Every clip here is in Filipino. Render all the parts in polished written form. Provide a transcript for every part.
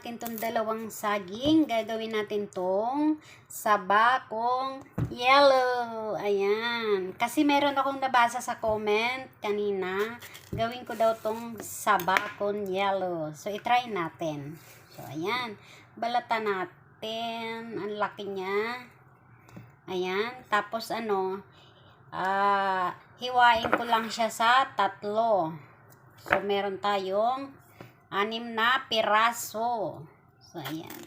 natin tong dalawang saging. Gagawin natin tong sabakong yellow. Ayan. Kasi meron akong nabasa sa comment kanina. Gawin ko daw tong sabakong yellow. So, itry natin. So, ayan. Balatan natin. Ang laki niya. Ayan. Tapos, hiwain ko lang siya sa 3. So, meron tayong 6 na piraso. So, ayan.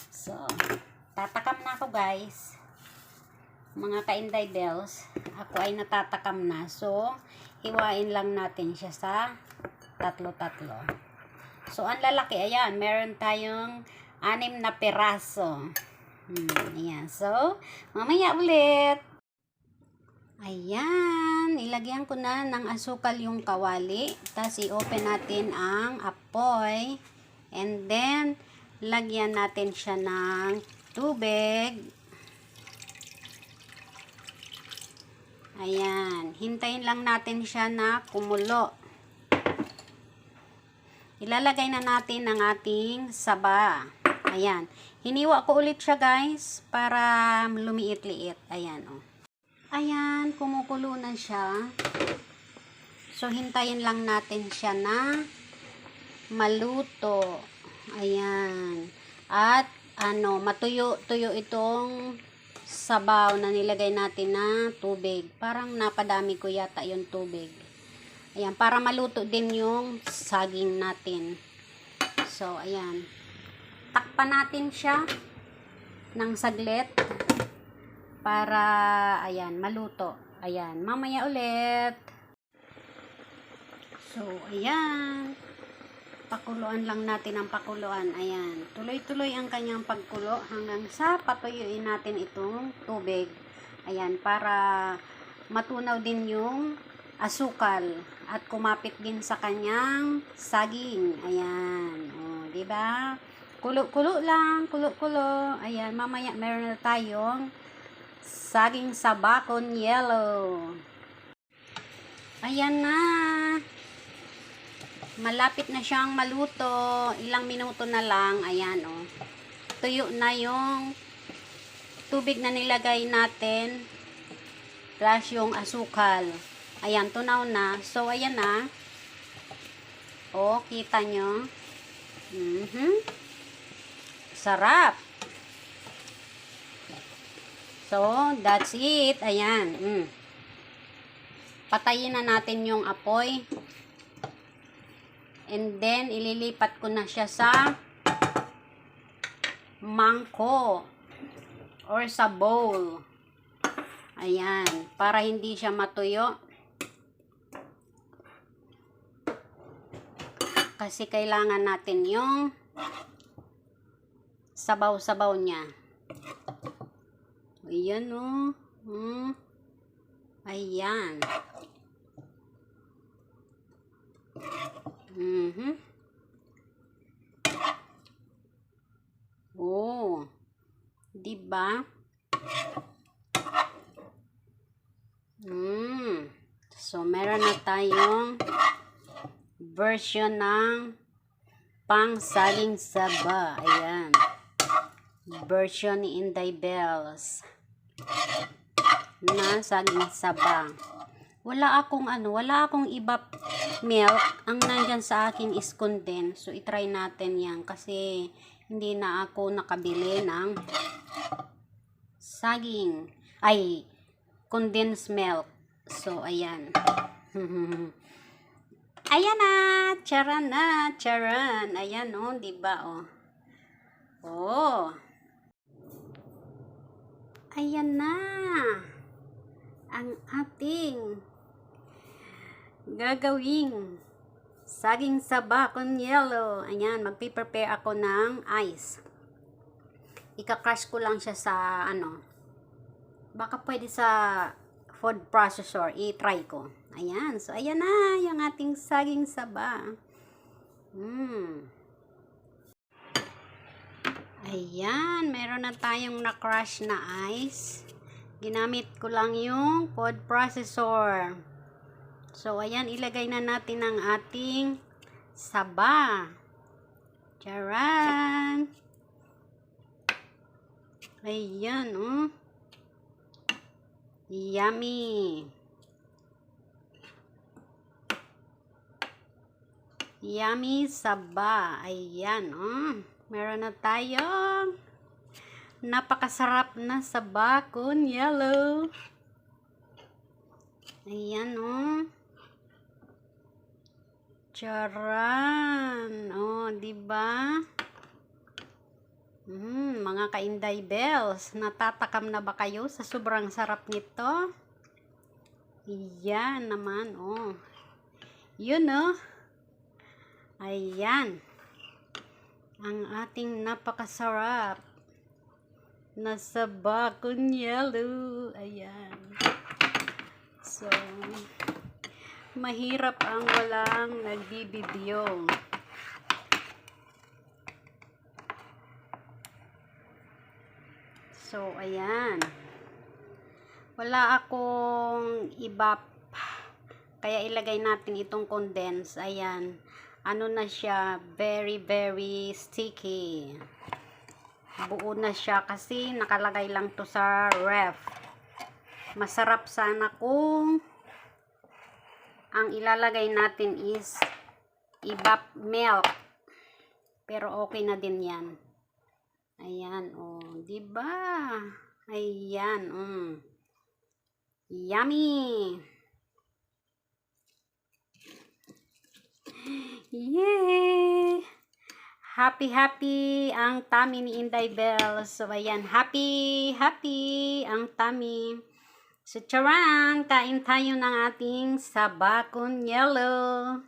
So, tatakam na ako, guys. Mga ka-Inday Bells, ako ay natatakam na. So, hiwain lang natin siya sa 3. So, ang lalaki, ayan, meron tayong 6 na piraso. Ayan. So, mamaya ulit. Ayan, ilagyan ko na ng asukal yung kawali. Tapos i-open natin ang apoy. And then, lagyan natin siya ng tubig. Ayan, hintayin lang natin siya na kumulo. Ilalagay na natin ang ating saba. Ayan, hiniwa ko ulit siya, guys, para lumiit-liit. Ayan, oh. Ayan, kumukulo na siya. So, hintayin lang natin siya na maluto. Ayan. At, matuyo-tuyo itong sabaw na nilagay natin na tubig. Parang napadami ko yata yung tubig. Ayan, para maluto din yung saging natin. So, ayan. Takpan natin siya ng saglit. Para, ayan, maluto. Ayan, mamaya ulit. So, ayan. Pakuluan lang natin ang pakuluan. Ayan, tuloy-tuloy ang kanyang pagkulo hanggang sa patuyuin natin itong tubig. Ayan, para matunaw din yung asukal at kumapit din sa kanyang saging. Ayan, o, diba? Kulo-kulo lang, kulo-kulo. Ayan, mamaya meron na tayong saging sabakong yellow. Ayan na. Malapit na siyang maluto. Ilang minuto na lang. Ayan, oh. Tuyo na yung tubig na nilagay natin. Plus yung asukal. Ayan, tunaw na. So, ayan na. Oh, kita nyo. Sarap. So, that's it. Ayan. Patayin na natin yung apoy. And then, ililipat ko na siya sa mangko or sa bowl. Ayan. Para hindi siya matuyo. Kasi kailangan natin yung sabaw-sabaw niya. Ayan, oh. Ayan. Oh. Diba? So, meron na tayong version ng pang-saging saba. Ayan. Version ni Inday Bells na saging saba. Wala akong iba milk. Ang nandyan sa akin is condensed. So, itry natin yan kasi hindi na ako nakabili ng saging. Ay, condensed milk. So, ayan. Ayan na. Charan na. Charan. Ayan, oh. Diba, oh. Oh. Ayan na. Ang ating gagawing saging sabakong yellow. Ayan, magpiprepare ako ng ice. Ika-crush ko lang siya sa baka pwede sa food processor. I-try ko. Ayan, so ayan na yung ating saging saba. Ayan, meron na tayong na-crush na ice. Ginamit ko lang yung food processor. So, ayan, ilagay na natin ang ating saba. Charan! Ayan, oh. Yummy! Yummy saba. Ayan, oh. Meron na tayong napakasarap na saba con yellow. Ayan, oh. Charan! Oh, diba? Mga ka-Inday Bells, natatakam na ba kayo sa sobrang sarap nito? Yan naman, oh. Yun, oh. Ayan. Ang ating napakasarap na saba con yellow. Ayan. So, mahirap ang walang nagbibideo. So, ayan. Wala akong ibap. Kaya ilagay natin itong condense. Ayan. Ano na siya? Very, very sticky. Buo na siya kasi nakalagay lang to sa ref. Masarap sana kung ang ilalagay natin is ibap milk. Pero okay na din yan. Ayan, oh, diba? Ayan, yummy! Yay! Happy, happy ang tummy ni Inday Bells. So, ayan, happy, happy ang tummy. So, charan! Kain tayo ng ating saba con yellow.